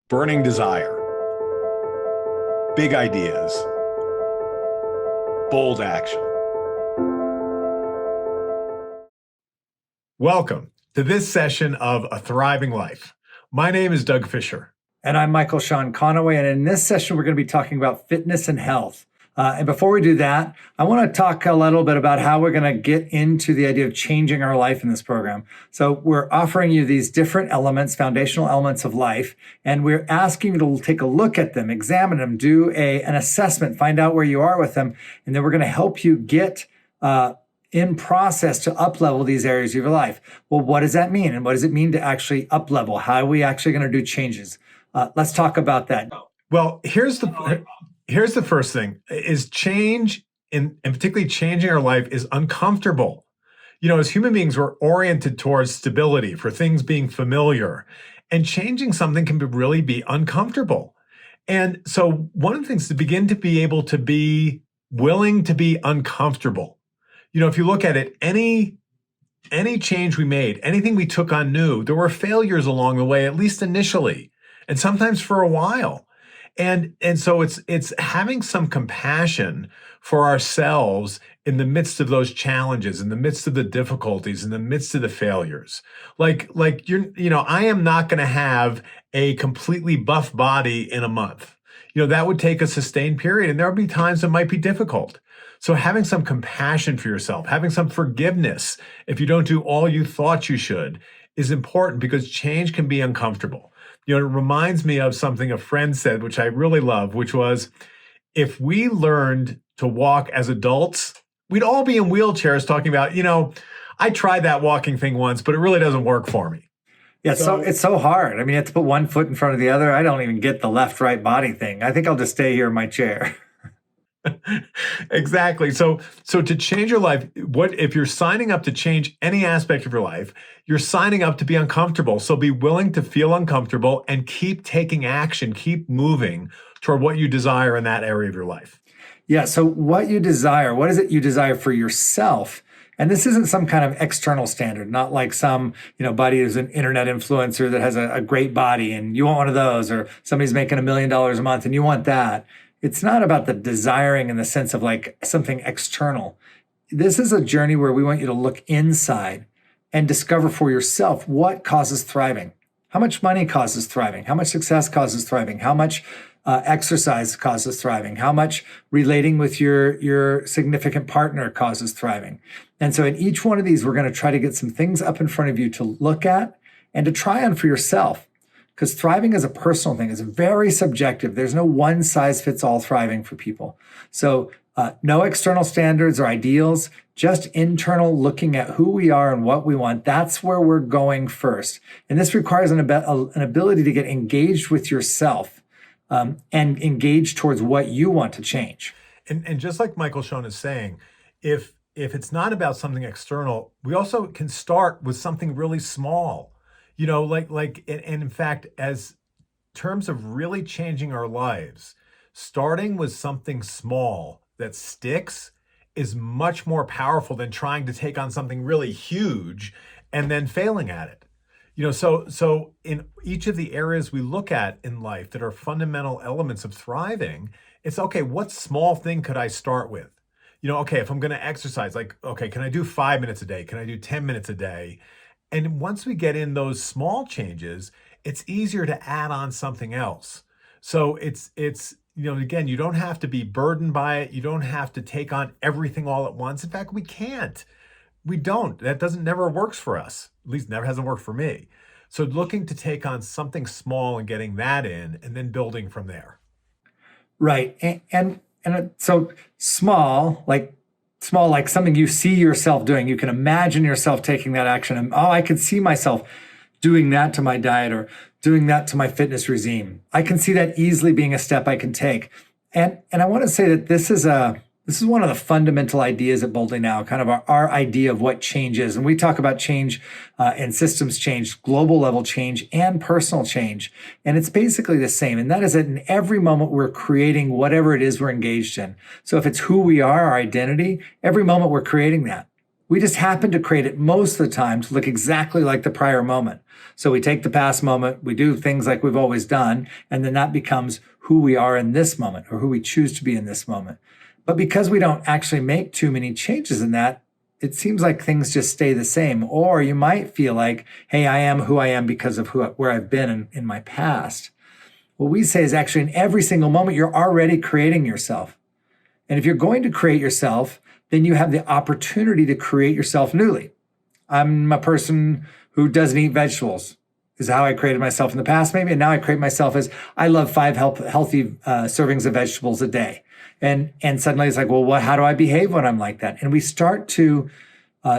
burning desire, big ideas, bold action. Welcome to this session of A Thriving Life. My name is Doug Fisher. And I'm Michael Sean Conaway. And in this session, we're going to be talking about fitness and health. And before we do that, I want to talk a little bit about how we're going to get into the idea of changing our life in this program. So we're offering you these different elements, foundational elements of life, and we're asking you to take a look at them, examine them, do an assessment, find out where you are with them, and then we're going to help you get in process to up-level these areas of your life. Well, what does that mean? And what does it mean to actually up-level? How are we actually going to do changes? Let's talk about that. Well, here's the first thing is change, and particularly changing our life is uncomfortable. As human beings, we're oriented towards stability, for things being familiar, and changing something can really be uncomfortable. And so one of the things to begin to be able to be willing to be uncomfortable. If you look at it, any change we made, anything we took on new, there were failures along the way, at least initially, and sometimes for a while. And so it's having some compassion for ourselves in the midst of those challenges, in the midst of the difficulties, in the midst of the failures. I am not going to have a completely buff body in a month. That would take a sustained period, and there'll be times it might be difficult. So having some compassion for yourself, having some forgiveness if you don't do all you thought you should is important, because change can be uncomfortable. It reminds me of something a friend said, which I really love, which was, if we learned to walk as adults, we'd all be in wheelchairs talking about, I tried that walking thing once, but it really doesn't work for me. Yeah, it's so hard. I mean, you have to put one foot in front of the other. I don't even get the left-right body thing. I think I'll just stay here in my chair. Exactly. So to change your life, if you're signing up to change any aspect of your life, you're signing up to be uncomfortable. So be willing to feel uncomfortable and keep taking action, keep moving toward what you desire in that area of your life. Yeah. So what you desire, what is it you desire for yourself? And this isn't some kind of external standard, not like some, buddy who's an internet influencer that has a great body and you want one of those, or somebody's making $1 million a month and you want that. It's not about the desiring in the sense of like something external. This is a journey where we want you to look inside and discover for yourself what causes thriving. How much money causes thriving? How much success causes thriving? How much exercise causes thriving? How much relating with your significant partner causes thriving? And so in each one of these, we're going to try to get some things up in front of you to look at and to try on for yourself. Because thriving is a personal thing. It's very subjective. There's no one size fits all thriving for people. So no external standards or ideals, just internal looking at who we are and what we want. That's where we're going first. And this requires an ability to get engaged with yourself and engage towards what you want to change. And just like Michael Schoen is saying, if it's not about something external, we also can start with something really small. And in fact, as terms of really changing our lives, starting with something small that sticks is much more powerful than trying to take on something really huge and then failing at it. So in each of the areas we look at in life that are fundamental elements of thriving, it's okay, what small thing could I start with? Okay, if I'm going to exercise, can I do 5 minutes a day? Can I do 10 minutes a day? And once we get in those small changes, it's easier to add on something else. So it's again, you don't have to be burdened by it. You don't have to take on everything all at once. In fact, we can't. We don't. That never works for us. At least never hasn't worked for me. So looking to take on something small and getting that in, and then building from there. Right. And so small, like something you see yourself doing. You can imagine yourself taking that action. And, I can see myself doing that to my diet or doing that to my fitness regime. I can see that easily being a step I can take. And I want to say that this is one of the fundamental ideas at Boldly Now, kind of our idea of what change is. And we talk about change and systems change, global level change, and personal change. And it's basically the same. And that is that in every moment we're creating whatever it is we're engaged in. So if it's who we are, our identity, every moment we're creating that. We just happen to create it most of the time to look exactly like the prior moment. So we take the past moment, we do things like we've always done, and then that becomes who we are in this moment or who we choose to be in this moment. But because we don't actually make too many changes in that, it seems like things just stay the same. Or you might feel like, hey, I am who I am because of where I've been in my past. What we say is actually in every single moment, you're already creating yourself. And if you're going to create yourself, then you have the opportunity to create yourself newly. I'm a person who doesn't eat vegetables. This is how I created myself in the past, maybe. And now I create myself as I love 5 healthy servings of vegetables a day. And suddenly it's like, well, how do I behave when I'm like that? And we start to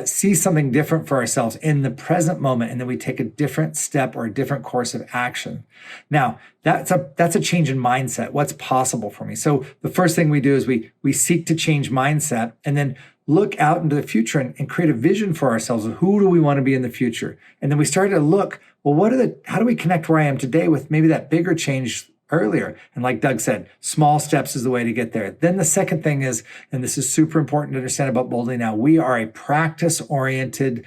see something different for ourselves in the present moment, and then we take a different step or a different course of action. Now, that's a change in mindset. What's possible for me? So the first thing we do is we seek to change mindset, and then look out into the future and create a vision for ourselves of who do we want to be in the future. And then we start to look, well, how do we connect where I am today with maybe that bigger change earlier? And like Doug said, small steps is the way to get there. Then the second thing is, and this is super important to understand about Boldly Now, we are a practice-oriented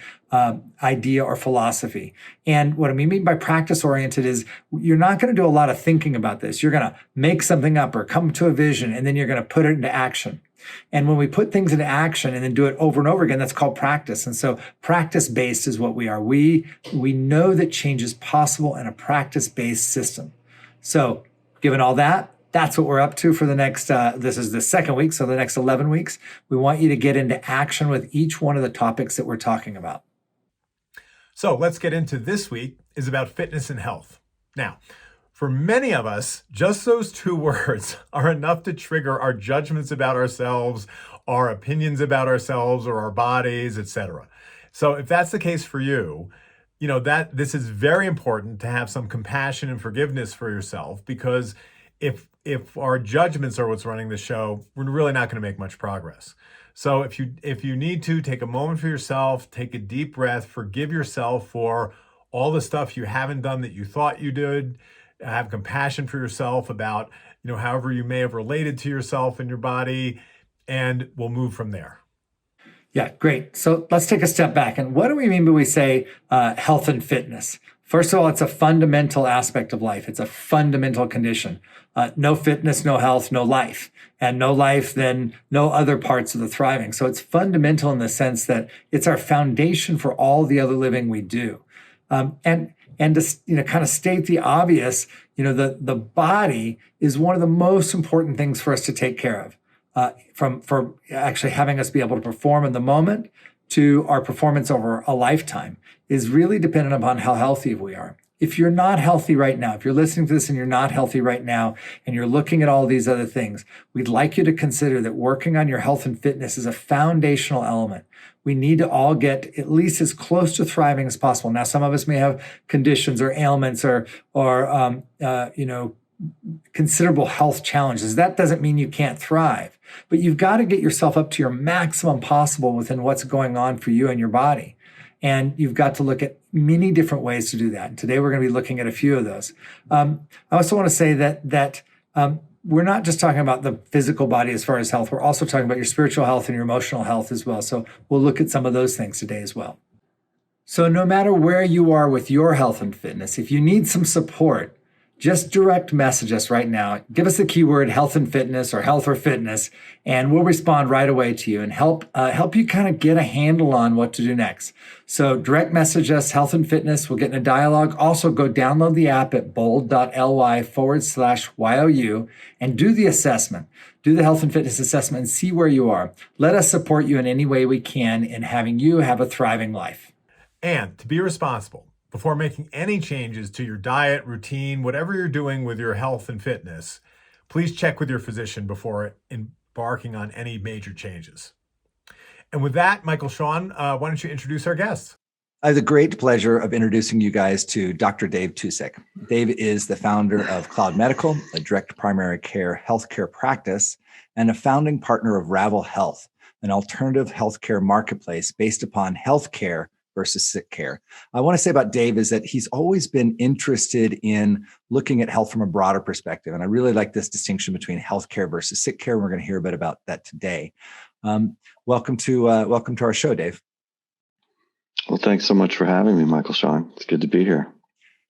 idea or philosophy. And what I mean by practice-oriented is you're not going to do a lot of thinking about this. You're going to make something up or come to a vision, and then you're going to put it into action. And when we put things into action and then do it over and over again, that's called practice. And so practice-based is what we are. We know that change is possible in a practice-based system. So given all that, that's what we're up to for the next, this is the second week, so the next 11 weeks. We want you to get into action with each one of the topics that we're talking about. So let's get into this week is about fitness and health. Now, for many of us, just those 2 words are enough to trigger our judgments about ourselves, our opinions about ourselves or our bodies, etc. So if that's the case for you, you know that this is very important to have some compassion and forgiveness for yourself, because if our judgments are what's running the show, we're really not going to make much progress. So if you need to take a moment for yourself, take a deep breath, forgive yourself for all the stuff you haven't done that you thought you did. Have compassion for yourself about, however you may have related to yourself and your body, and we'll move from there. Yeah, great. So let's take a step back. And what do we mean when we say health and fitness? First of all, it's a fundamental aspect of life. It's a fundamental condition. No fitness, no health, no life. And no life, then no other parts of the thriving. So it's fundamental in the sense that it's our foundation for all the other living we do. And to kind of state the obvious, the body is one of the most important things for us to take care of. For actually having us be able to perform in the moment to our performance over a lifetime is really dependent upon how healthy we are. If you're not healthy right now, if you're listening to this and you're not healthy right now, and you're looking at all these other things, we'd like you to consider that working on your health and fitness is a foundational element. We need to all get at least as close to thriving as possible. Now, some of us may have conditions or ailments or considerable health challenges. That doesn't mean you can't thrive, but you've got to get yourself up to your maximum possible within what's going on for you and your body. And you've got to look at many different ways to do that. And today we're going to be looking at a few of those. I also want to say that we're not just talking about the physical body as far as health. We're also talking about your spiritual health and your emotional health as well. So we'll look at some of those things today as well. So no matter where you are with your health and fitness, if you need some support, just direct message us right now. Give us the keyword health and fitness or health or fitness, and we'll respond right away to you and help you kind of get a handle on what to do next. So direct message us, health and fitness. We'll get in a dialogue. Also, go download the app at bold.ly/YOU and do the assessment. Do the health and fitness assessment and see where you are. Let us support you in any way we can in having you have a thriving life. And to be responsible, before making any changes to your diet, routine, whatever you're doing with your health and fitness, please check with your physician before embarking on any major changes. And with that, Michael Sean, why don't you introduce our guests? I have the great pleasure of introducing you guys to Dr. Dave Tusek. Dave is the founder of Cloud Medical, a direct primary care healthcare practice, and a founding partner of Ravel Health, an alternative healthcare marketplace based upon healthcare versus sick care. I want to say about Dave is that he's always been interested in looking at health from a broader perspective. And I really like this distinction between healthcare versus sick care. We're going to hear a bit about that today. Welcome to our show, Dave. Well, thanks so much for having me, Michael Sean. It's good to be here.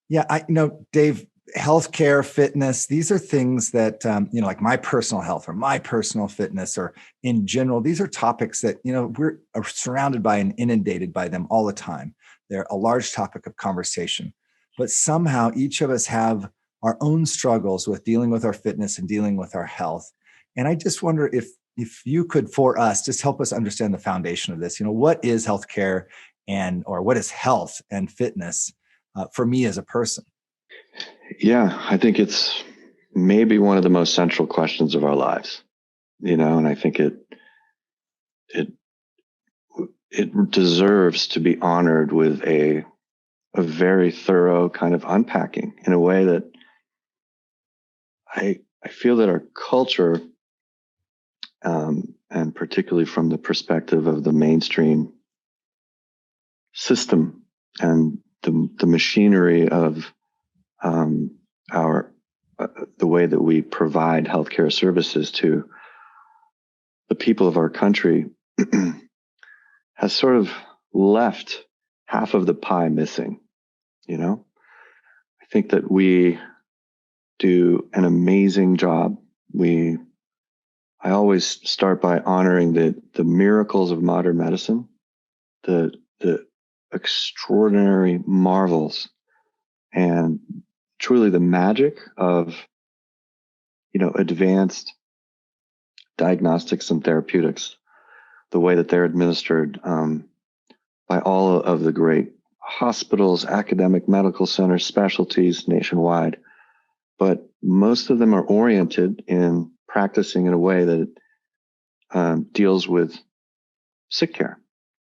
Yeah, Dave, healthcare, fitness, these are things that, like my personal health or my personal fitness or in general, these are topics that, we're surrounded by and inundated by them all the time. They're a large topic of conversation, but somehow each of us have our own struggles with dealing with our fitness and dealing with our health. And I just wonder if you could, for us, just help us understand the foundation of this. What is healthcare or what is health and fitness for me as a person? Yeah, I think it's maybe one of the most central questions of our lives, and I think it deserves to be honored with a very thorough kind of unpacking in a way that I feel that our culture, and particularly from the perspective of the mainstream system and the machinery of the way that we provide healthcare services to the people of our country has sort of left half of the pie missing. I think that we do an amazing job. I always start by honoring the miracles of modern medicine, the extraordinary marvels, and truly the magic of advanced diagnostics and therapeutics, the way that they're administered by all of the great hospitals, academic medical centers, specialties nationwide. But most of them are oriented in practicing in a way that deals with sick care,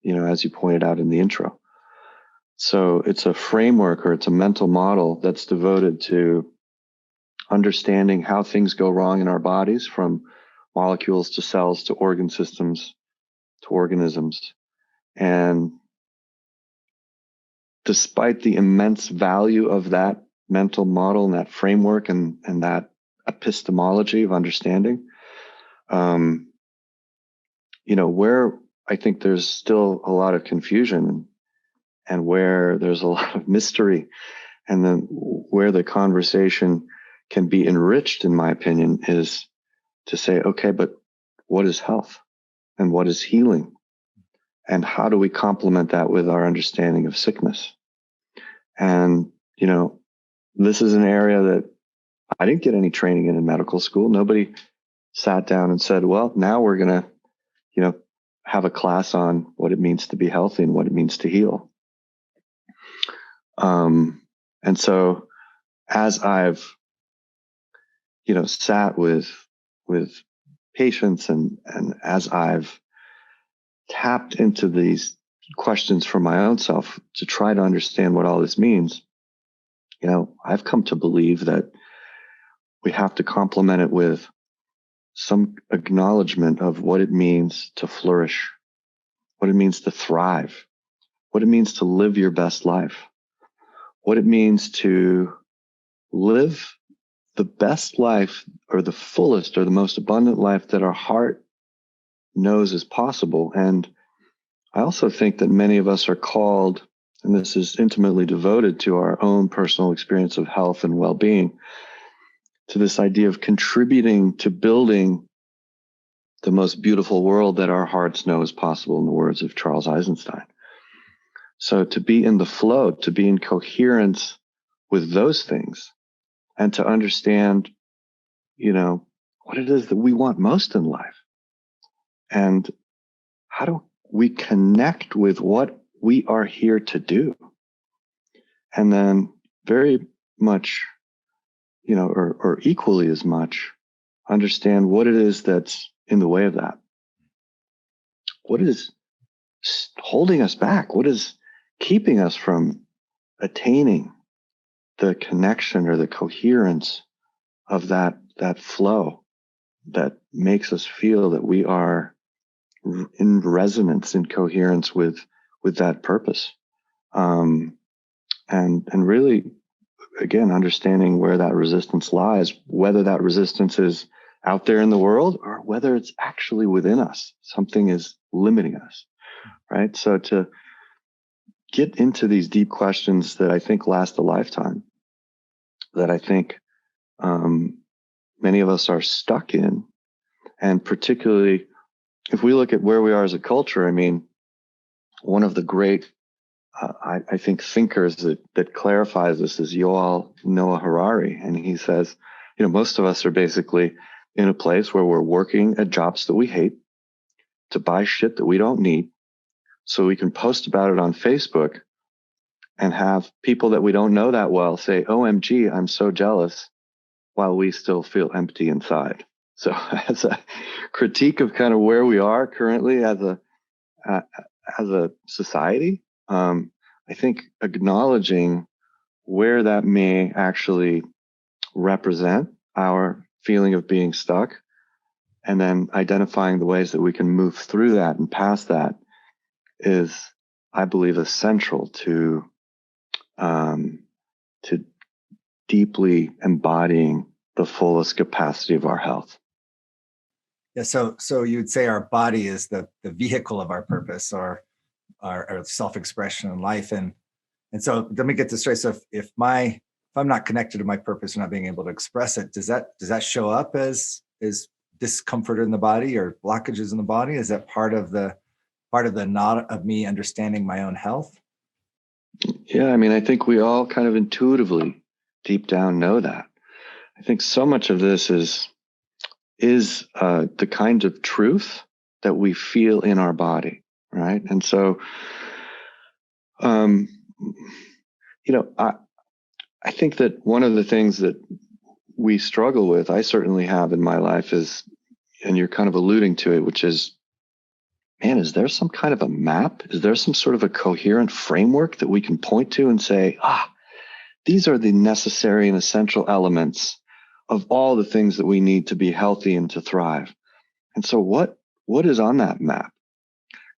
as you pointed out in the intro. So it's a framework, or it's a mental model that's devoted to understanding how things go wrong in our bodies, from molecules to cells to organ systems to organisms. And despite the immense value of that mental model and that framework and that epistemology of understanding, where I think there's still a lot of confusion and where there's a lot of mystery, and then where the conversation can be enriched, in my opinion, is to say, okay, but what is health and what is healing? And how do we complement that with our understanding of sickness? And, this is an area that I didn't get any training in medical school. Nobody sat down and said, well, now we're going to, have a class on what it means to be healthy and what it means to heal. And so as I've, sat with patients and as I've tapped into these questions for my own self to try to understand what all this means, I've come to believe that we have to complement it with some acknowledgement of what it means to flourish, what it means to thrive, what it means to live your best life, what it means to live the best life, or the fullest or the most abundant life that our heart knows is possible. And I also think that many of us are called, and this is intimately devoted to our own personal experience of health and well-being, to this idea of contributing to building the most beautiful world that our hearts know is possible, in the words of Charles Eisenstein. So to be in the flow, to be in coherence with those things, and to understand, what it is that we want most in life. And how do we connect with what we are here to do? And then very much, or equally as much, understand what it is that's in the way of that. What is holding us back? What is keeping us from attaining the connection or the coherence of that flow that makes us feel that we are in resonance, in coherence with that purpose? And really, again, understanding where that resistance lies, whether that resistance is out there in the world or whether it's actually within us. Something is limiting us, right? So to get into these deep questions that I think last a lifetime, that I think many of us are stuck in. And particularly if we look at where we are as a culture, I mean, one of the great, I think, thinkers that clarifies this is Yuval Noah Harari. And he says, most of us are basically in a place where we're working at jobs that we hate to buy shit that we don't need, so we can post about it on Facebook and have people that we don't know that well say, OMG, I'm so jealous, while we still feel empty inside. So as a critique of kind of where we are currently as a society, I think acknowledging where that may actually represent our feeling of being stuck, and then identifying the ways that we can move through that and past that is, I believe, essential to deeply embodying the fullest capacity of our health. Yeah. So you'd say our body is the vehicle of our purpose, or our self-expression in life. And so let me get this straight. So if I'm not connected to my purpose or not being able to express it, does that show up as discomfort in the body or blockages in the body? Is that part of the not of me understanding my own health? Yeah, I mean, I think we all kind of intuitively deep down know that. I think so much of this is the kind of truth that we feel in our body, right? And so, I think that one of the things that we struggle with, I certainly have in my life, is, and you're kind of alluding to it, which is, man, is there some kind of a map? Is there some sort of a coherent framework that we can point to and say, these are the necessary and essential elements of all the things that we need to be healthy and to thrive? And so what is on that map?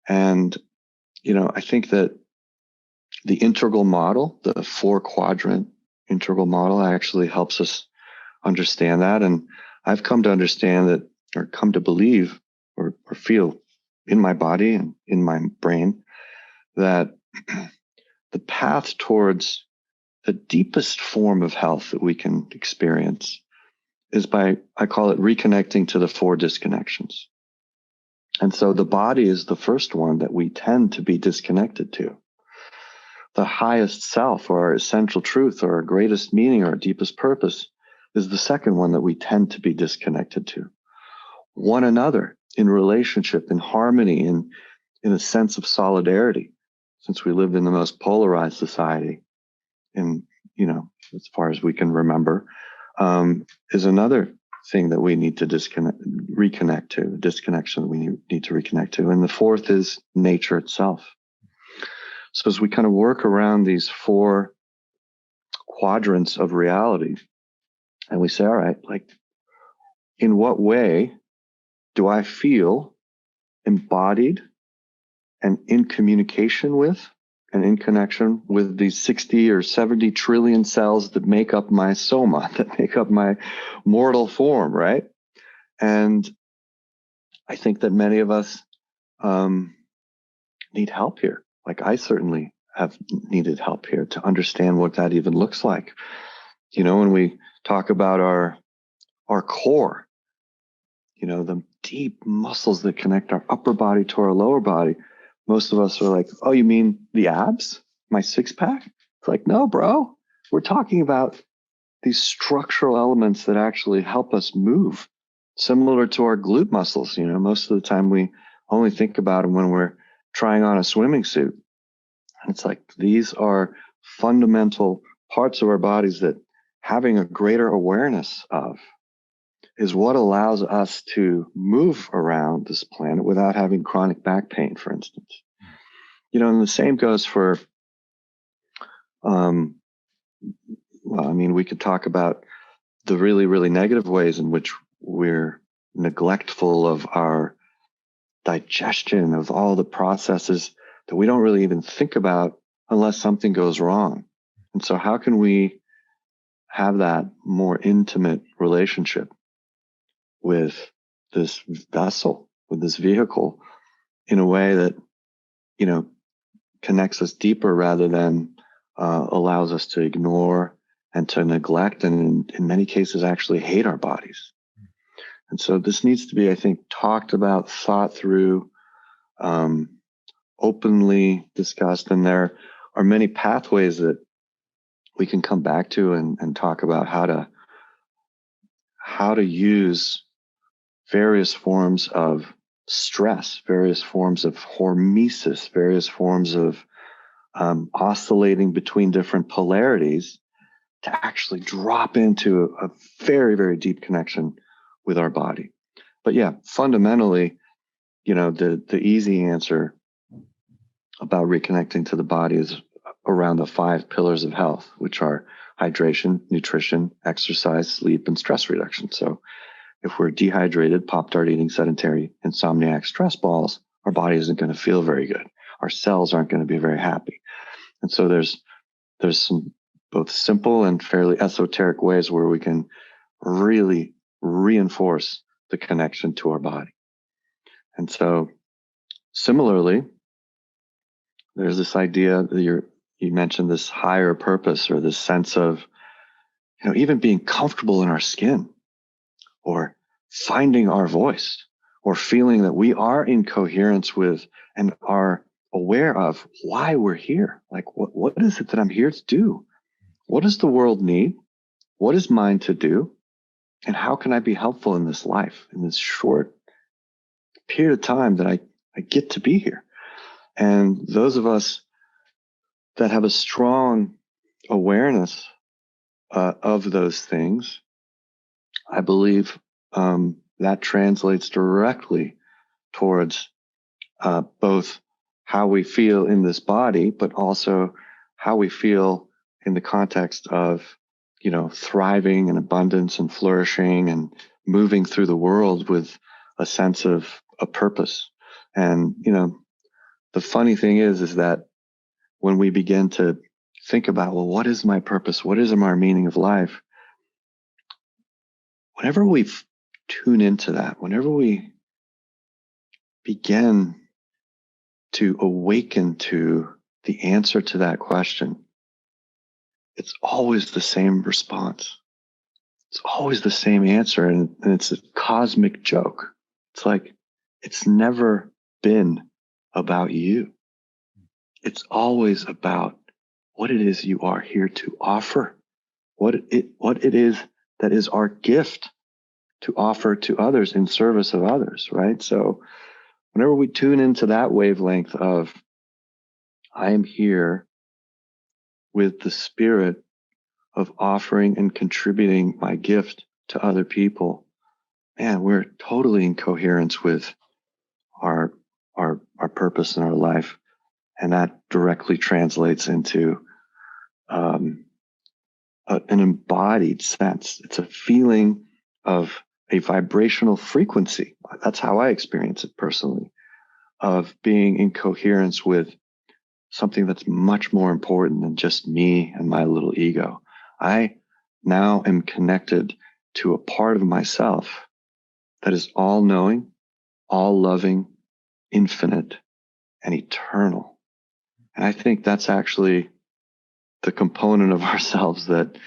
And, I think that the integral model, the 4-quadrant integral model, actually helps us understand that. And I've come to understand that, or come to believe, or feel in my body and in my brain, that the path towards the deepest form of health that we can experience is by, I call it, reconnecting to the 4 disconnections. And so the body is the first one that we tend to be disconnected to. The highest self, or our essential truth, or our greatest meaning, or our deepest purpose, is the second one that we tend to be disconnected to. One another, in relationship, in harmony, in a sense of solidarity, since we live in the most polarized society, and as far as we can remember, is another thing that we need to reconnect to, disconnection that we need to reconnect to. And the fourth is nature itself. So as we kind of work around these 4 quadrants of reality, and we say, all right, like, in what way do I feel embodied and in communication with and in connection with these 60 or 70 trillion cells that make up my soma, that make up my mortal form, right? And I think that many of us need help here. Like, I certainly have needed help here to understand what that even looks like. When we talk about our core, the deep muscles that connect our upper body to our lower body, most of us are like, oh, you mean the abs? My 6-pack? It's like, no, bro. We're talking about these structural elements that actually help us move, similar to our glute muscles. Most of the time we only think about them when we're trying on a swimming suit. And it's like, these are fundamental parts of our bodies that having a greater awareness of is what allows us to move around this planet without having chronic back pain, for instance. And the same goes for, we could talk about the really, really negative ways in which we're neglectful of our digestion, of all the processes that we don't really even think about unless something goes wrong. And so how can we have that more intimate relationship with this vessel, with this vehicle, in a way that, connects us deeper rather than allows us to ignore and to neglect, and in many cases actually hate our bodies. And so this needs to be, I think, talked about, thought through, openly discussed. And there are many pathways that we can come back to and talk about how to use various forms of stress, various forms of hormesis, various forms of oscillating between different polarities to actually drop into a very, very deep connection with our body. But yeah, fundamentally, the easy answer about reconnecting to the body is around the 5 pillars of health, which are hydration, nutrition, exercise, sleep, and stress reduction. So if we're dehydrated, pop-tart eating, sedentary, insomniac stress balls, our body isn't going to feel very good. Our cells aren't going to be very happy. And so there's some both simple and fairly esoteric ways where we can really reinforce the connection to our body. And so similarly, there's this idea that you mentioned, this higher purpose, or this sense of, even being comfortable in our skin, or finding our voice, or feeling that we are in coherence with and are aware of why we're here. Like, what is it that I'm here to do? What does the world need? What is mine to do? And how can I be helpful in this life, in this short period of time that I get to be here? And those of us that have a strong awareness of those things, I believe that translates directly towards both how we feel in this body, but also how we feel in the context of, thriving and abundance and flourishing and moving through the world with a sense of a purpose. And, the funny thing is that when we begin to think about, well, what is my purpose? What is my meaning of life? Whenever we tune into that, whenever we begin to awaken to the answer to that question, it's always the same response. It's always the same answer. And it's a cosmic joke. It's like, it's never been about you. It's always about what it is you are here to offer, what it is that is our gift to offer to others in service of others, right? So whenever we tune into that wavelength of, I am here with the spirit of offering and contributing my gift to other people, man, we're totally in coherence with our purpose in our life. And that directly translates into an embodied sense. It's a feeling of a vibrational frequency. That's how I experience it personally, of being in coherence with something that's much more important than just me and my little ego. I now am connected to a part of myself that is all knowing, all loving, infinite, and eternal. And I think that's actually the component of ourselves that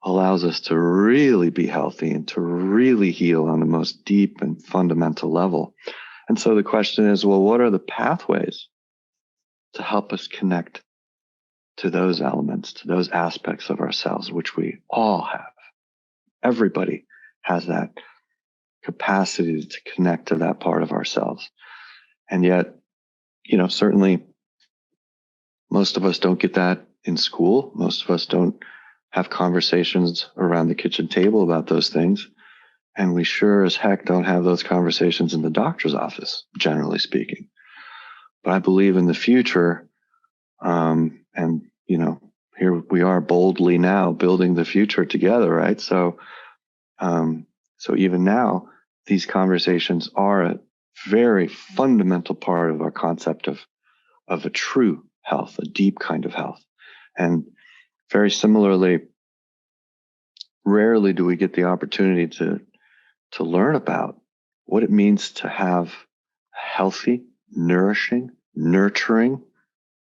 allows us to really be healthy and to really heal on the most deep and fundamental level. And so the question is, well, what are the pathways to help us connect to those elements, to those aspects of ourselves, which we all have? Everybody has that capacity to connect to that part of ourselves. And yet, certainly most of us don't get that in school. Most of us don't have conversations around the kitchen table about those things. And we sure as heck don't have those conversations in the doctor's office, generally speaking. But I believe in the future, and, here we are boldly now building the future together, right? So even now, these conversations are a very fundamental part of our concept of a true health, a deep kind of health. And very similarly, rarely do we get the opportunity to learn about what it means to have a healthy, nourishing, nurturing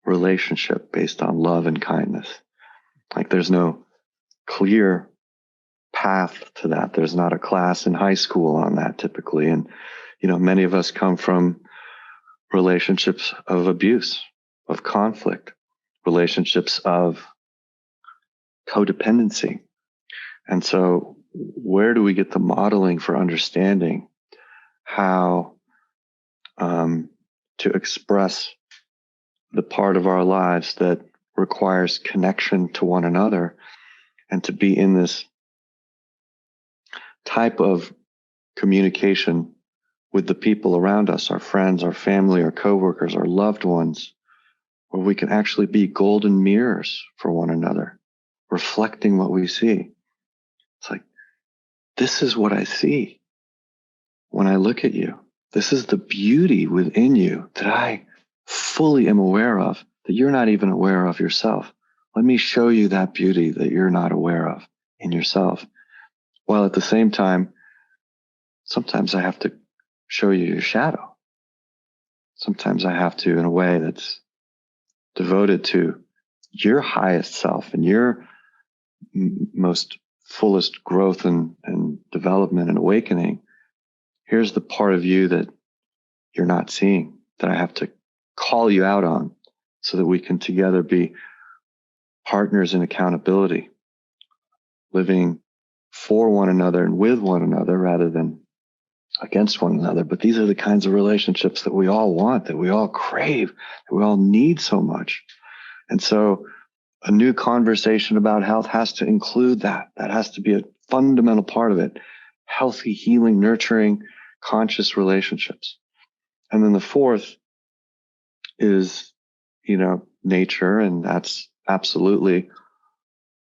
relationship based on love and kindness. Like there's no clear path to that. There's not a class in high school on that typically. And, many of us come from relationships of abuse, of conflict, relationships of codependency. And so where do we get the modeling for understanding how to express the part of our lives that requires connection to one another, and to be in this type of communication with the people around us, our friends, our family, our coworkers, our loved ones, where we can actually be golden mirrors for one another, reflecting what we see. It's like, this is what I see when I look at you. This is the beauty within you that I fully am aware of, that you're not even aware of yourself. Let me show you that beauty that you're not aware of in yourself. While at the same time, sometimes I have to show you your shadow. Sometimes I have to, in a way that's devoted to your highest self and your most fullest growth and development and awakening. Here's the part of you that you're not seeing, that I have to call you out on, so that we can together be partners in accountability, living for one another and with one another rather than against one another. But these are the kinds of relationships that we all want, that we all crave, that we all need so much. And so a new conversation about health has to include that. That has to be a fundamental part of it. Healthy, healing, nurturing, conscious relationships. And then the fourth is, nature. And that's absolutely,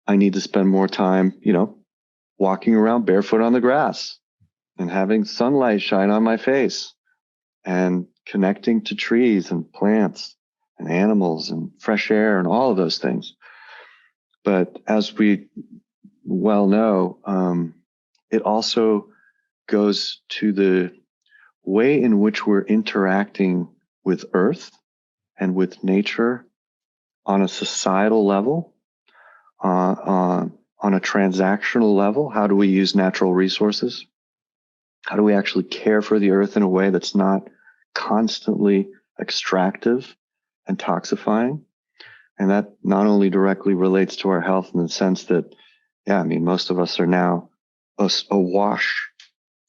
I need to spend more time, walking around barefoot on the grass and having sunlight shine on my face and connecting to trees and plants and animals and fresh air and all of those things. But as we well know, it also goes to the way in which we're interacting with Earth and with nature on a societal level, on a transactional level. How do we use natural resources? How do we actually care for the Earth in a way that's not constantly extractive and toxifying? And that not only directly relates to our health in the sense that, most of us are now awash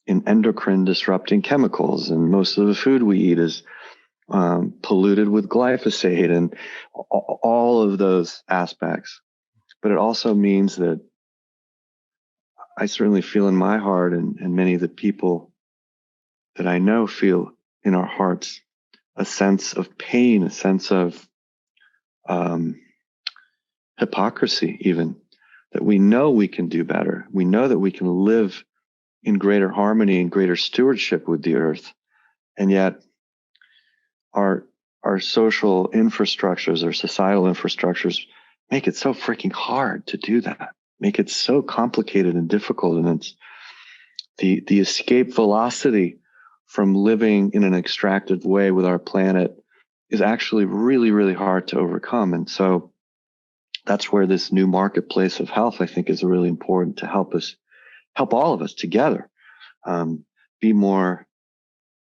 in endocrine disrupting chemicals, and most of the food we eat is polluted with glyphosate and all of those aspects. But it also means that I certainly feel in my heart, and many of the people that I know feel in our hearts, a sense of pain, a sense of hypocrisy, even, that we know we can do better. We know that we can live in greater harmony and greater stewardship with the earth. And yet our social infrastructures, our societal infrastructures make it so freaking hard to do that, make it so complicated and difficult. And it's the escape velocity from living in an extractive way with our planet is actually really, really hard to overcome. And so that's where this new marketplace of health, I think, is really important to help all of us together be more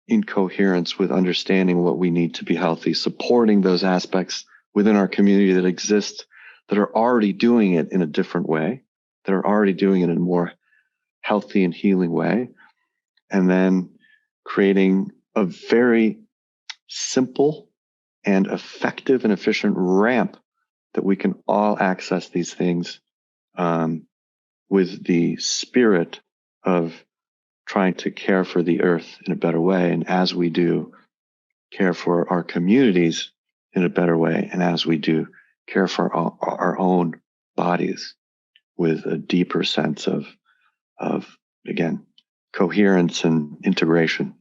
in coherence with understanding what we need to be healthy, supporting those aspects within our community that exist, that are already doing it in a different way, that are already doing it in a more healthy and healing way, and then creating a very simple and effective and efficient ramp that we can all access these things with the spirit of trying to care for the earth in a better way. And as we do, care for our communities in a better way. And as we do, care for our own bodies with a deeper sense of again, coherence and integration.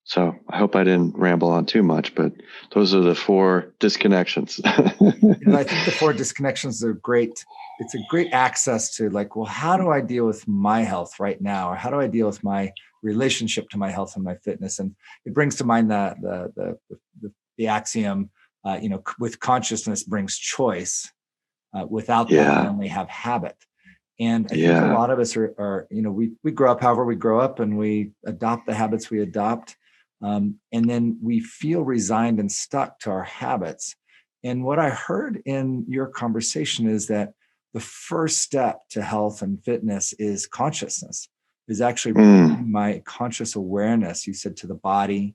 So I hope I didn't ramble on too much, but those are the 4 disconnections. I think the 4 disconnections are great. It's a great access to how do I deal with my health right now? Or how do I deal with my relationship to my health and my fitness? And it brings to mind the axiom with consciousness brings choice. Without that, we only have habit. And I think a lot of us are we grow up however we grow up, and we adopt the habits we adopt. And then we feel resigned and stuck to our habits. And what I heard in your conversation is that the first step to health and fitness is consciousness, is actually bringing my conscious awareness, you said, to the body,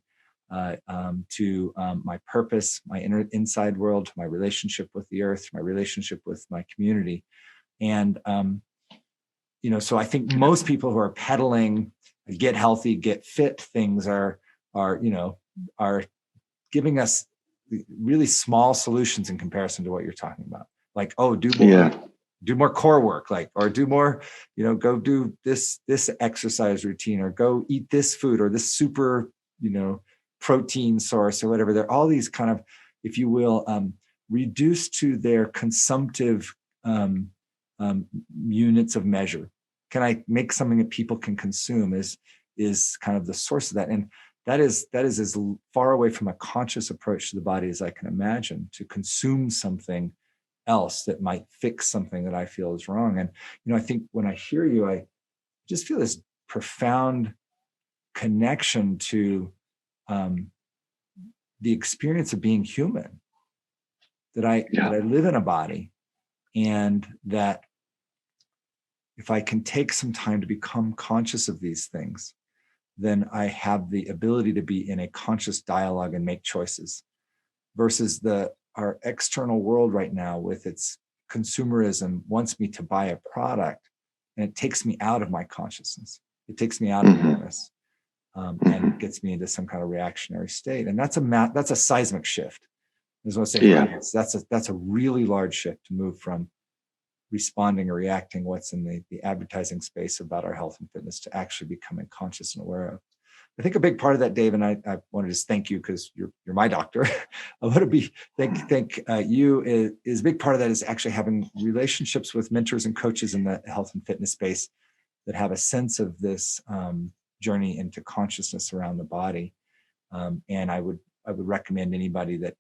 to my purpose, my inside world, my relationship with the earth, my relationship with my community. And, so I think most people who are peddling get healthy, get fit things are giving us really small solutions in comparison to what you're talking about. Like, do more core work, or do more, go do this exercise routine, or go eat this food, or this super, protein source, or whatever. There are all these kind of, if you will, reduced to their consumptive units of measure. Can I make something that people can consume is kind of the source of that. And that is as far away from a conscious approach to the body as I can imagine, to consume something else that might fix something that I feel is wrong. And, I think when I hear you, I just feel this profound connection to the experience of being human, that I live in a body, and that if I can take some time to become conscious of these things, then I have the ability to be in a conscious dialogue and make choices, versus our external world right now with its consumerism wants me to buy a product, and it takes me out of my consciousness. It takes me out of awareness, and gets me into some kind of reactionary state. And that's a seismic shift. I just want to say that's a really large shift to move from responding or reacting what's in the advertising space about our health and fitness to actually becoming conscious and aware of. I think a big part of that, Dave, and I want to just thank you because you're my doctor. I want to thank you is a big part of that is actually having relationships with mentors and coaches in the health and fitness space that have a sense of this journey into consciousness around the body. And I would recommend anybody that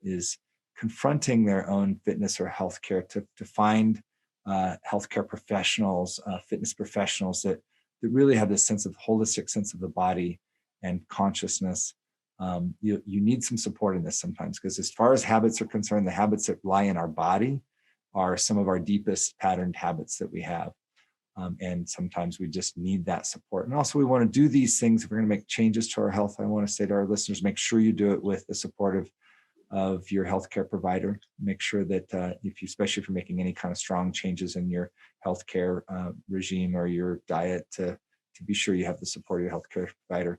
is confronting their own fitness or healthcare to find healthcare professionals, fitness professionals that really have this sense of holistic sense of the body and consciousness. You need some support in this sometimes, because as far as habits are concerned, the habits that lie in our body are some of our deepest patterned habits that we have. And sometimes we just need that support. And also we want to do these things. If we're going to make changes to our health, I want to say to our listeners, make sure you do it with the support of your healthcare provider. Make sure that especially if you're making any kind of strong changes in your healthcare regime or your diet, to be sure you have the support of your healthcare provider.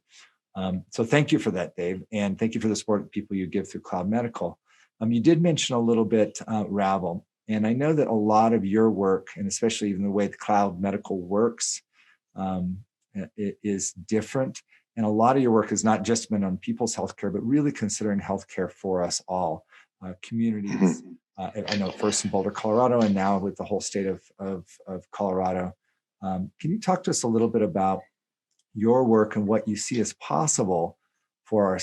So thank you for that, Dave. And thank you for the support of people you give through Cloud Medical. You did mention a little bit Ravel. And I know that a lot of your work, and especially even the way the Cloud Medical works, it is different. And a lot of your work has not just been on people's healthcare, but really considering healthcare for us all, communities. I know first in Boulder, Colorado, and now with the whole state of Colorado. Can you talk to us a little bit about your work and what you see as possible for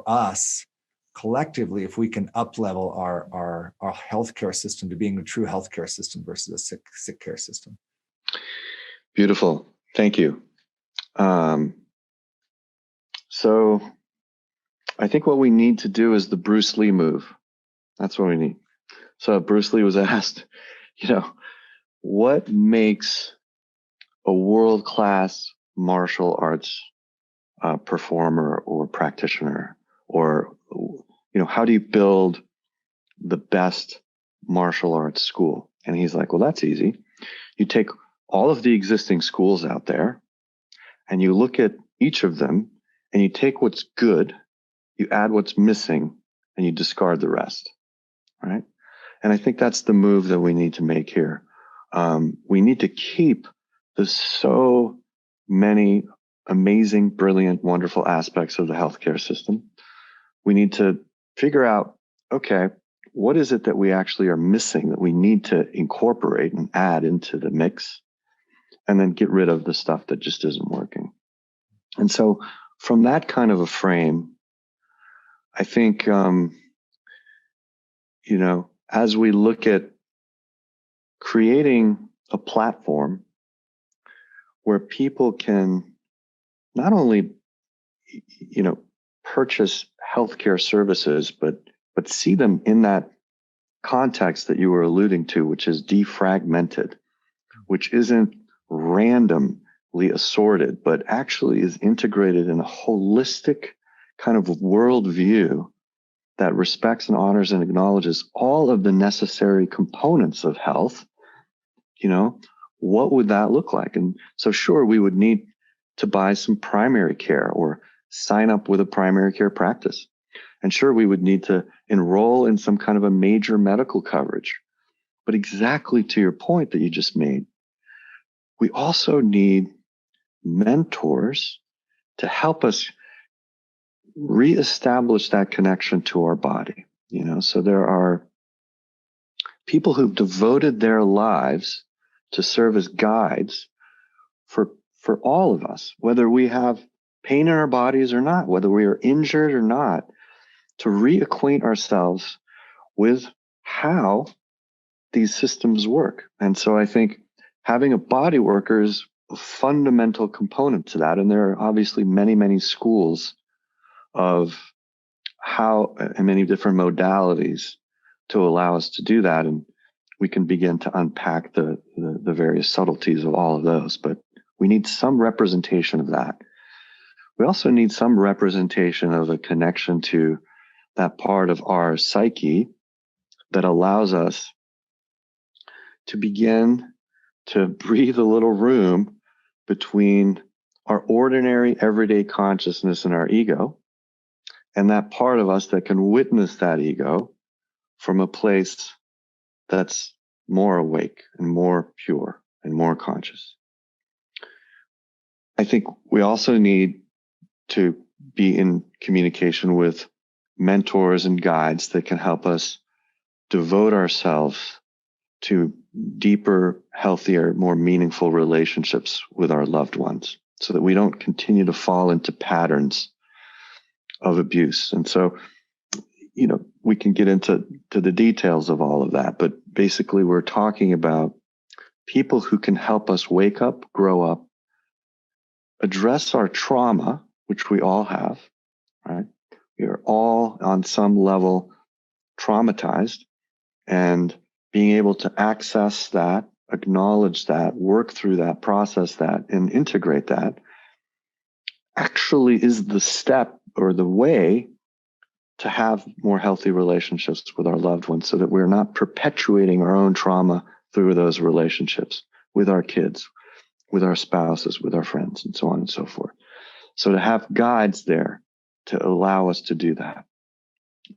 us collectively, if we can up-level our healthcare system to being a true healthcare system versus a sick care system? Beautiful. Thank you. So I think what we need to do is the Bruce Lee move. That's what we need. So Bruce Lee was asked, what makes a world-class martial arts performer or practitioner, or how do you build the best martial arts school? And he's like, well, that's easy. You take all of the existing schools out there and you look at each of them and you take what's good, you add what's missing, and you discard the rest, right? And I think that's the move that we need to make here. We need to keep the so many amazing, brilliant, wonderful aspects of the healthcare system. We need to figure out, okay, what is it that we actually are missing that we need to incorporate and add into the mix, and then get rid of the stuff that just isn't working. And so from that kind of a frame, I think as we look at creating a platform where people can not only, purchase healthcare services, but see them in that context that you were alluding to, which is defragmented, which isn't randomly assorted, but actually is integrated in a holistic kind of worldview that respects and honors and acknowledges all of the necessary components of health. What would that look like? And so sure, we would need to buy some primary care or sign up with a primary care practice. And sure, we would need to enroll in some kind of a major medical coverage. But exactly to your point that you just made, we also need mentors to help us reestablish that connection to our body. So there are people who've devoted their lives to serve as guides for all of us, whether we have pain in our bodies or not, whether we are injured or not, to reacquaint ourselves with how these systems work. And so I think having a body worker is a fundamental component to that. And there are obviously many, many schools of how and many different modalities to allow us to do that. And we can begin to unpack the various subtleties of all of those. But we need some representation of that. We also need some representation of a connection to that part of our psyche that allows us to begin to breathe a little room between our ordinary everyday consciousness and our ego, and that part of us that can witness that ego from a place that's more awake and more pure and more conscious. I think we also need to be in communication with mentors and guides that can help us devote ourselves to deeper, healthier, more meaningful relationships with our loved ones so that we don't continue to fall into patterns of abuse. And so, we can get into the details of all of that, but basically we're talking about people who can help us wake up, grow up, address our trauma, which we all have, right? We are all on some level traumatized, and being able to access that, acknowledge that, work through that, process that, and integrate that actually is the step or the way to have more healthy relationships with our loved ones so that we're not perpetuating our own trauma through those relationships with our kids, with our spouses, with our friends, and so on and so forth. So to have guides there to allow us to do that.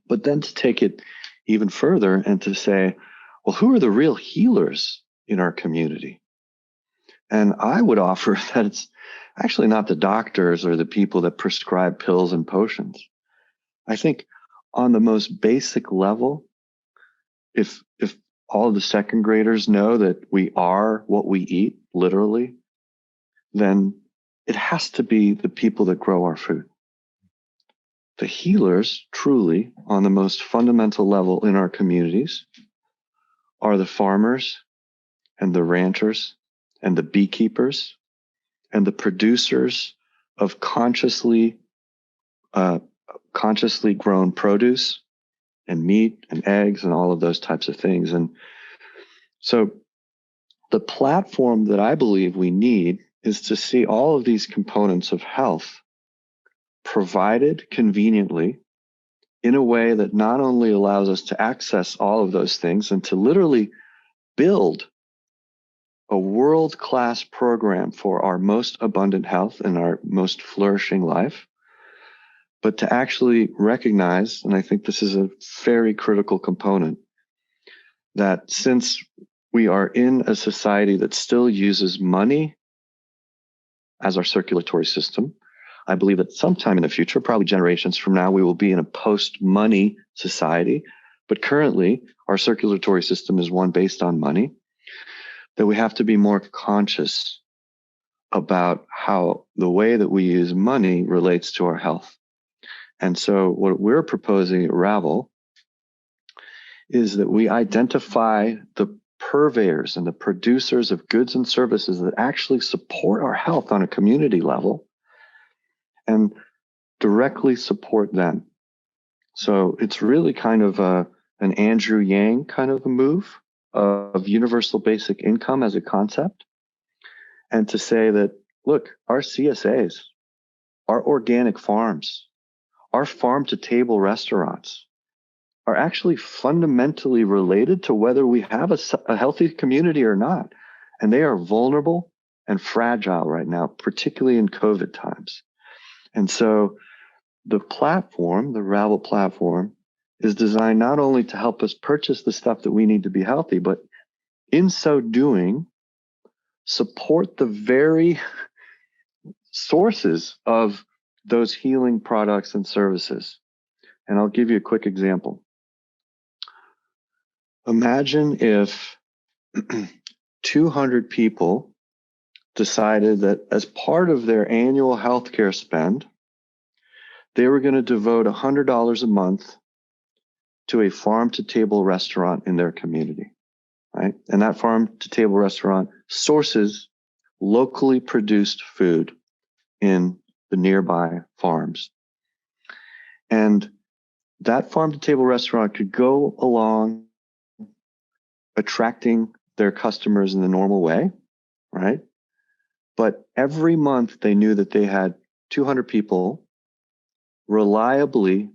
But then to take it even further and to say, well, who are the real healers in our community? And I would offer that it's actually not the doctors or the people that prescribe pills and potions. I think on the most basic level, if all the second graders know that we are what we eat, literally, then it has to be the people that grow our food. The healers, truly, on the most fundamental level in our communities, are the farmers and the ranchers and the beekeepers and the producers of consciously grown produce and meat and eggs and all of those types of things. And so the platform that I believe we need is to see all of these components of health provided conveniently in a way that not only allows us to access all of those things and to literally build a world-class program for our most abundant health and our most flourishing life, but to actually recognize, and I think this is a very critical component, that since we are in a society that still uses money as our circulatory system, I believe that sometime in the future, probably generations from now, we will be in a post-money society. But currently, our circulatory system is one based on money, that we have to be more conscious about how the way that we use money relates to our health. And so what we're proposing at Ravel is that we identify the purveyors and the producers of goods and services that actually support our health on a community level and directly support them. So it's really kind of an Andrew Yang kind of a move of universal basic income as a concept. And to say that, look, our CSAs, our organic farms, our farm to table restaurants are actually fundamentally related to whether we have a healthy community or not. And they are vulnerable and fragile right now, particularly in COVID times. And so the platform, the Ravel platform, is designed not only to help us purchase the stuff that we need to be healthy, but in so doing, support the very sources of those healing products and services. And I'll give you a quick example. Imagine if 200 people decided that as part of their annual healthcare spend, they were going to devote $100 a month to a farm to table restaurant in their community, right? And that farm to table restaurant sources locally produced food in the nearby farms. And that farm to table restaurant could go along attracting their customers in the normal way, right? But every month they knew that they had 200 people reliably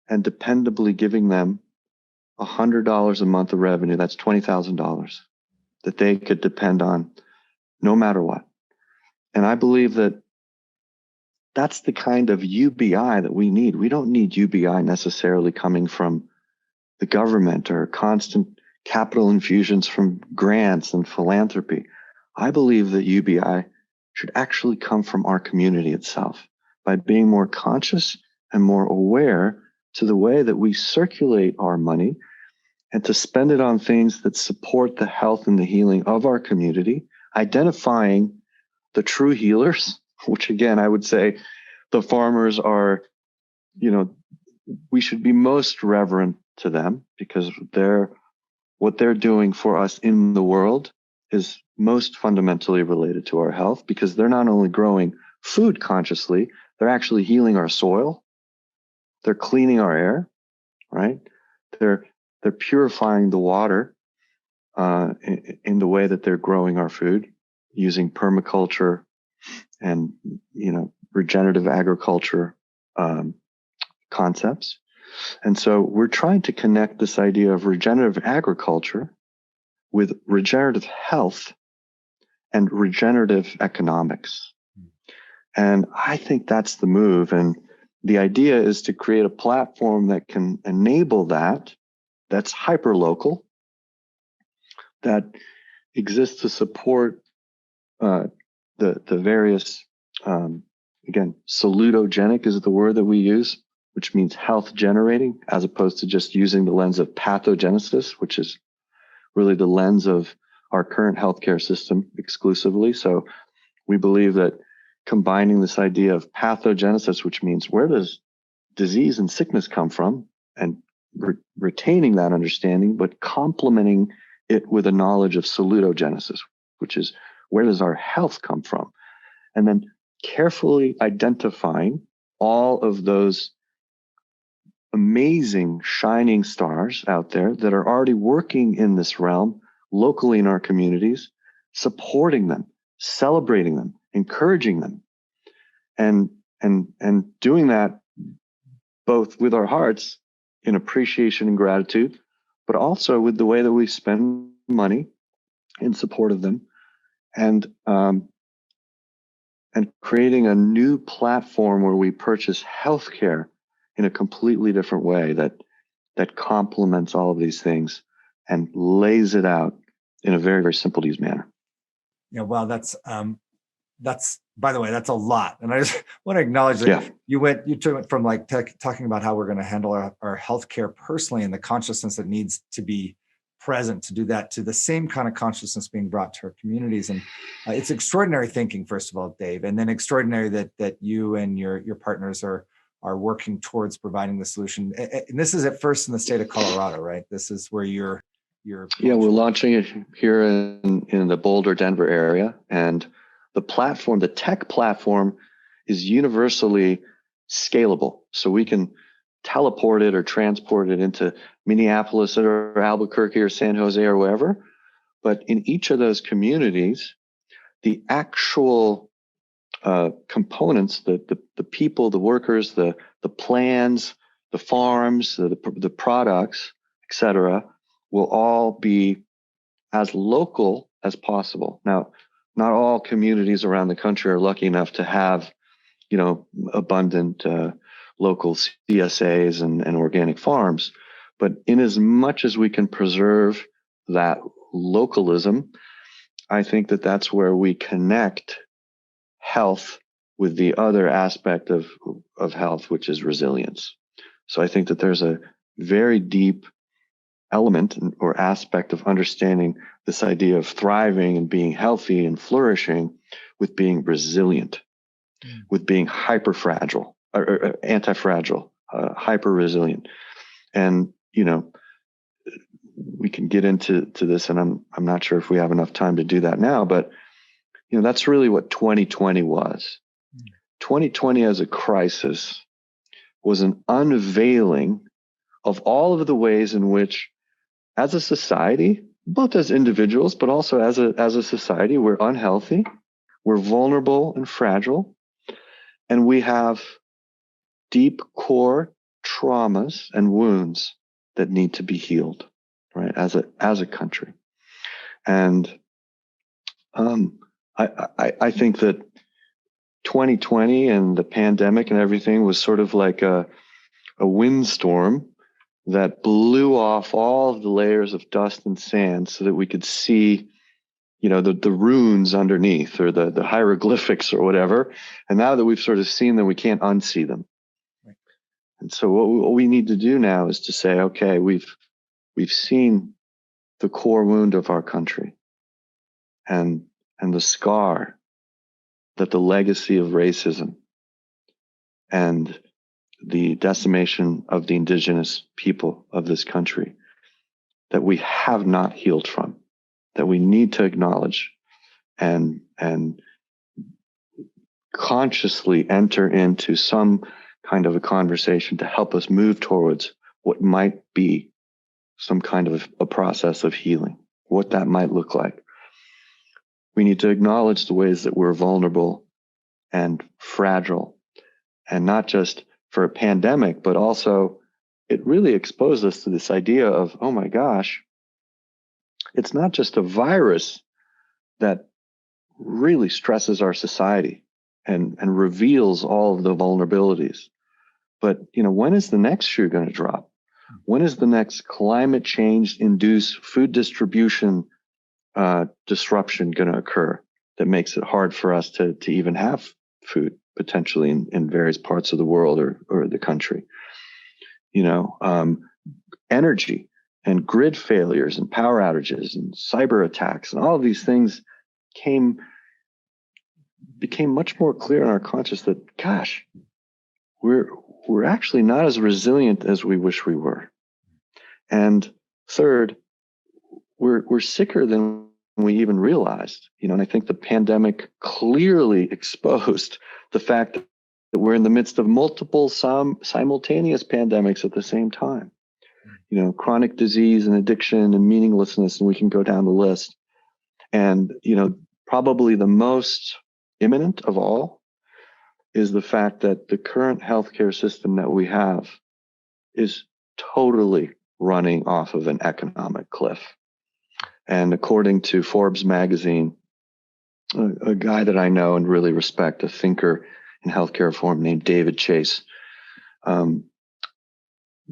and dependably giving them $100 a month of revenue. That's $20,000 that they could depend on no matter what. And I believe that that's the kind of UBI that we need. We don't need UBI necessarily coming from the government or constant capital infusions from grants and philanthropy. I believe that UBI should actually come from our community itself by being more conscious and more aware to the way that we circulate our money and to spend it on things that support the health and the healing of our community, identifying the true healers, which again, I would say the farmers are, we should be most reverent to them because what they're doing for us in the world is most fundamentally related to our health because they're not only growing food consciously, they're actually healing our soil. They're cleaning our air, right? They're purifying the water in the way that they're growing our food using permaculture and regenerative agriculture concepts. And so we're trying to connect this idea of regenerative agriculture with regenerative health and regenerative economics. And I think that's the move. And the idea is to create a platform that can enable that, that's hyper-local, that exists to support the various, again, salutogenic is the word that we use, which means health generating, as opposed to just using the lens of pathogenesis, which is really the lens of our current healthcare system exclusively. So we believe that combining this idea of pathogenesis, which means where does disease and sickness come from, and retaining that understanding, but complementing it with a knowledge of salutogenesis, which is where does our health come from? And then carefully identifying all of those amazing shining stars out there that are already working in this realm locally in our communities, supporting them, celebrating them, encouraging them, and doing that both with our hearts in appreciation and gratitude, but also with the way that we spend money in support of them, and creating a new platform where we purchase healthcare in a completely different way that complements all of these things and lays it out in a very, very simple to use manner. Yeah, well, that's by the way, that's a lot. And I just want to acknowledge that you took it from like talking about how we're going to handle our healthcare personally and the consciousness that needs to be present to do that, to the same kind of consciousness being brought to our communities. And it's extraordinary thinking, first of all, Dave, and then extraordinary that you and your partners are are working towards providing the solution. And this is at first in the state of Colorado, right? This is where you're yeah, we're launching it here in the Boulder, Denver area, and the tech platform is universally scalable. So we can teleport it or transport it into Minneapolis or Albuquerque or San Jose or wherever. But in each of those communities, the actual components, the people, the workers, the plans, the farms, the products, et cetera, will all be as local as possible. Now, not all communities around the country are lucky enough to have, abundant local CSAs and organic farms. But in as much as we can preserve that localism, I think that that's where we connect health with the other aspect of health, which is resilience. So I think that there's a very deep element or aspect of understanding this idea of thriving and being healthy and flourishing with being resilient, with being hyper-fragile or anti-fragile, hyper-resilient. And, we can get into this, and I'm not sure if we have enough time to do that now, but that's really what 2020 was. 2020 as a crisis was an unveiling of all of the ways in which, as a society, both as individuals, but also as a society, we're unhealthy, we're vulnerable and fragile, and we have deep core traumas and wounds that need to be healed, right? As a country. And I think that 2020 and the pandemic and everything was sort of like a windstorm that blew off all of the layers of dust and sand so that we could see, the runes underneath, or the hieroglyphics or whatever. And now that we've sort of seen them, we can't unsee them. Right. And so what we need to do now is to say, okay, we've seen the core wound of our country and the scar that the legacy of racism and the decimation of the indigenous people of this country that we have not healed from, that we need to acknowledge and consciously enter into some kind of a conversation to help us move towards what might be some kind of a process of healing, what that might look like. We need to acknowledge the ways that we're vulnerable and fragile, and not just for a pandemic, but also it really exposed us to this idea of, oh my gosh, it's not just a virus that really stresses our society and reveals all of the vulnerabilities. But, when is the next shoe going to drop? When is the next climate change induced food distribution disruption going to occur that makes it hard for us to even have food potentially in various parts of the world or the country? Energy and grid failures and power outages and cyber attacks and all of these things became much more clear in our conscious that, gosh, we're actually not as resilient as we wish we were. And third, we're sicker than we even realized, and I think the pandemic clearly exposed the fact that we're in the midst of multiple simultaneous pandemics at the same time. Chronic disease and addiction and meaninglessness, and we can go down the list. And, probably the most imminent of all is the fact that the current healthcare system that we have is totally running off of an economic cliff. And according to Forbes magazine, a guy that I know and really respect, a thinker in healthcare reform named David Chase,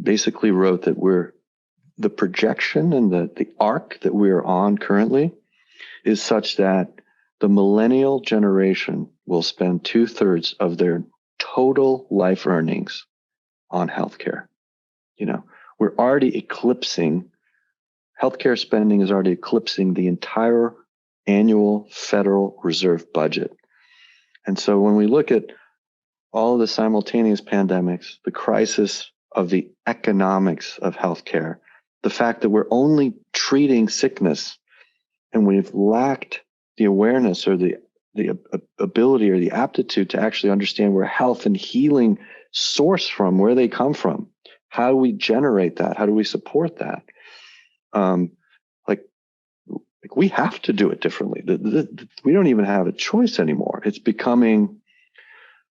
basically wrote that the projection and the arc that we are on currently is such that the millennial generation will spend 2/3 of their total life earnings on healthcare. We're already eclipsing, healthcare spending is already eclipsing the entire annual Federal Reserve budget. And so when we look at all of the simultaneous pandemics, the crisis of the economics of healthcare, the fact that we're only treating sickness and we've lacked the awareness or the ability or the aptitude to actually understand where health and healing source from, where they come from. How do we generate that? How do we support that? Like we have to do it differently. We don't even have a choice anymore. It's becoming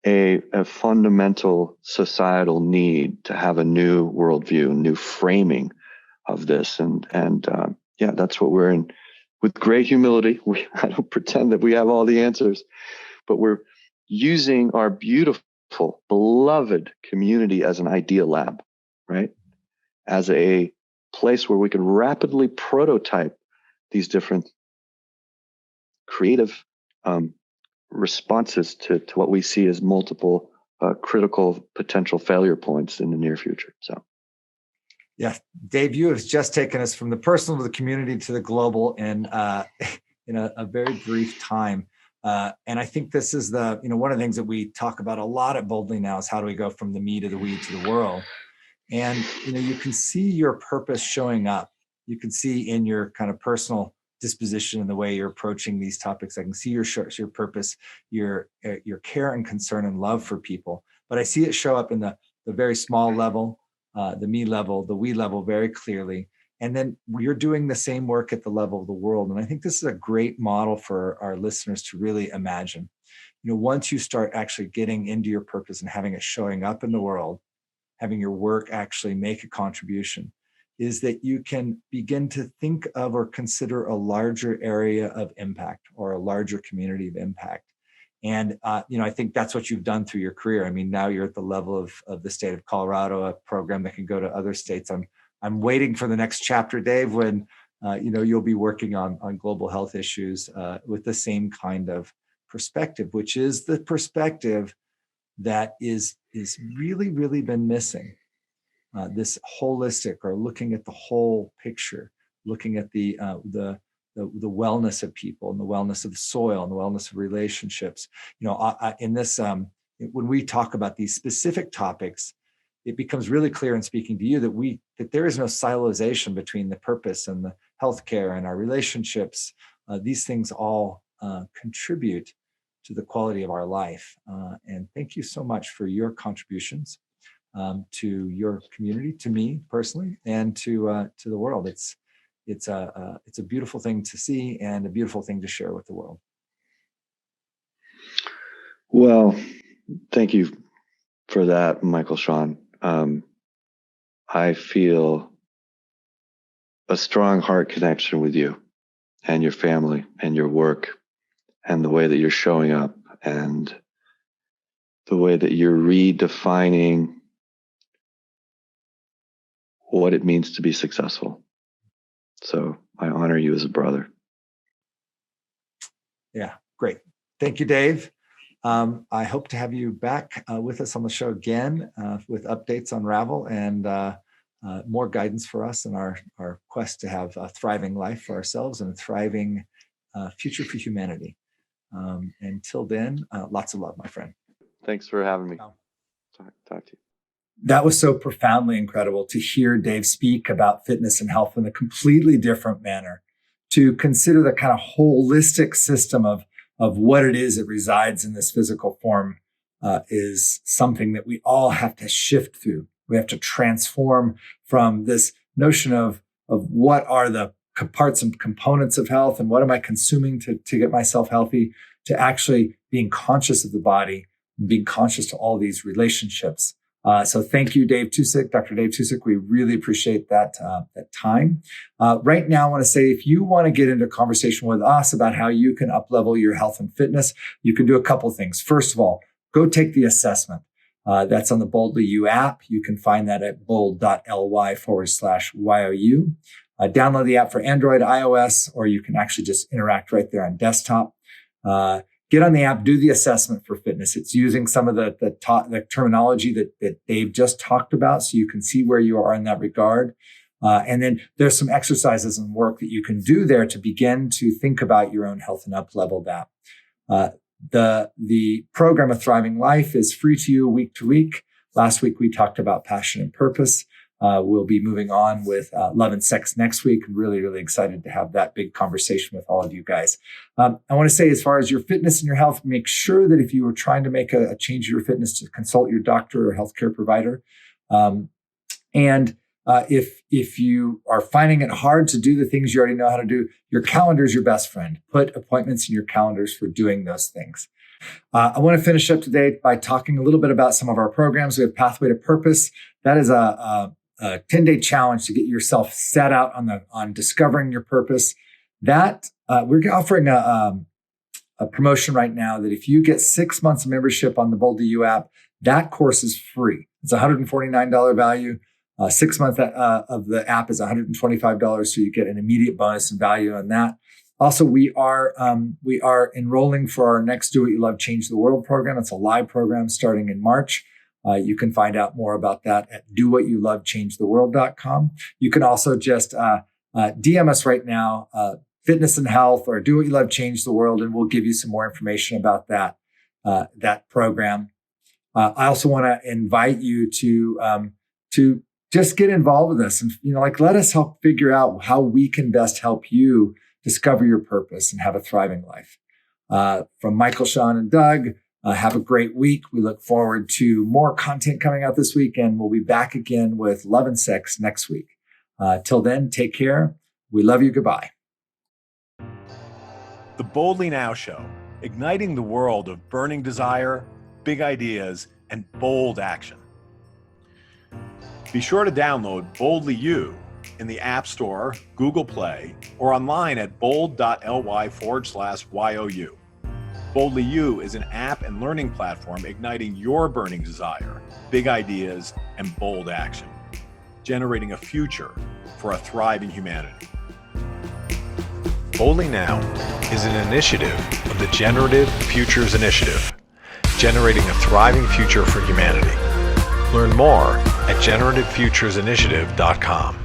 a fundamental societal need to have a new worldview, new framing of this. And yeah, that's what we're in with great humility. I don't pretend that we have all the answers, but we're using our beautiful, beloved community as an idea lab, right? As a place where we can rapidly prototype these different creative responses to what we see as multiple critical potential failure points in the near future. So, yeah, Dave, you have just taken us from the personal to the community to the global in a very brief time. And I think this is one of the things that we talk about a lot at Boldly now is how do we go from the me to the we to the world? And, you can see your purpose showing up. You can see in your kind of personal disposition and the way you're approaching these topics. I can see your purpose, your care and concern and love for people. But I see it show up in the very small level, the me level, the we level very clearly. And then you're doing the same work at the level of the world. And I think this is a great model for our listeners to really imagine. Once you start actually getting into your purpose and having it showing up in the world, having your work actually make a contribution, is that you can begin to think of or consider a larger area of impact or a larger community of impact. And, I think that's what you've done through your career. I mean, now you're at the level of the state of Colorado, a program that can go to other states. I'm waiting for the next chapter, Dave, when, you'll be working on global health issues with the same kind of perspective, which is the perspective that is really, really been missing. This holistic, or looking at the whole picture, looking at the wellness of people and the wellness of the soil and the wellness of relationships. In this, when we talk about these specific topics, it becomes really clear in speaking to you that there is no silozation between the purpose and the healthcare and our relationships. These things all contribute to the quality of our life. And thank you so much for your contributions to your community, to me personally, and to the world. It's a beautiful thing to see and a beautiful thing to share with the world. Well, thank you for that, Michael Sean. I feel a strong heart connection with you and your family and your work and the way that you're showing up and the way that you're redefining what it means to be successful. So I honor you as a brother. Yeah, great. Thank you, Dave. I hope to have you back with us on the show again with updates on Ravel and more guidance for us in our quest to have a thriving life for ourselves and a thriving future for humanity. Until then, lots of love, my friend. Thanks for having me. Talk to you. That was so profoundly incredible to hear Dave speak about fitness and health in a completely different manner, to consider the kind of holistic system of what it is that resides in this physical form is something that we all have to shift through. We have to transform from this notion of what are the parts and components of health and what am I consuming to get myself healthy, to actually being conscious of the body and being conscious to all these relationships. So thank you, Dave Tucek, Dr. Dave Tucek. We really appreciate that time. Right now, I want to say, if you want to get into a conversation with us about how you can up-level your health and fitness, you can do a couple things. First of all, go take the assessment. That's on the Boldly You app. You can find that at bold.ly/YOU. Download the app for Android, iOS, or you can actually just interact right there on desktop. Get on the app, do the assessment for fitness. It's using some of the terminology that Dave just talked about, so you can see where you are in that regard. And then there's some exercises and work that you can do there to begin to think about your own health and up-level that. The program, A Thriving Life, is free to you week to week. Last week, we talked about passion and purpose. We'll be moving on with love and sex next week. I'm really, really excited to have that big conversation with all of you guys. I want to say, as far as your fitness and your health, make sure that if you are trying to make a change in your fitness, to consult your doctor or healthcare provider. If you are finding it hard to do the things you already know how to do, your calendar is your best friend. Put appointments in your calendars for doing those things. I want to finish up today by talking a little bit about some of our programs. We have Pathway to Purpose. That is a 10-day challenge to get yourself set out on discovering your purpose. That we're offering a promotion right now that if you get 6 months of membership on the Bold2U app, that course is free. It's $149 value. 6 months of the app is $125, so you get an immediate bonus and value on that. Also, we are enrolling for our next Do What You Love, Change the World program. It's a live program starting in March. You can find out more about that at dowhatyoulovechangetheworld.com. You can also just DM us right now, Fitness and Health, or Do What You Love, Change the World, and we'll give you some more information about that program. I also want to invite you to just get involved with us and let us help figure out how we can best help you discover your purpose and have a thriving life. From Michael, Sean, and Doug, have a great week. We look forward to more content coming out this week, and we'll be back again with Love and Sex next week. Till then, take care. We love you. Goodbye. The Boldly Now Show, igniting the world of burning desire, big ideas, and bold action. Be sure to download Boldly You in the App Store, Google Play, or online at bold.ly/YOU. Boldly You is an app and learning platform igniting your burning desire, big ideas, and bold action, generating a future for a thriving humanity. Boldly Now is an initiative of the Generative Futures Initiative, generating a thriving future for humanity. Learn more at generativefuturesinitiative.com.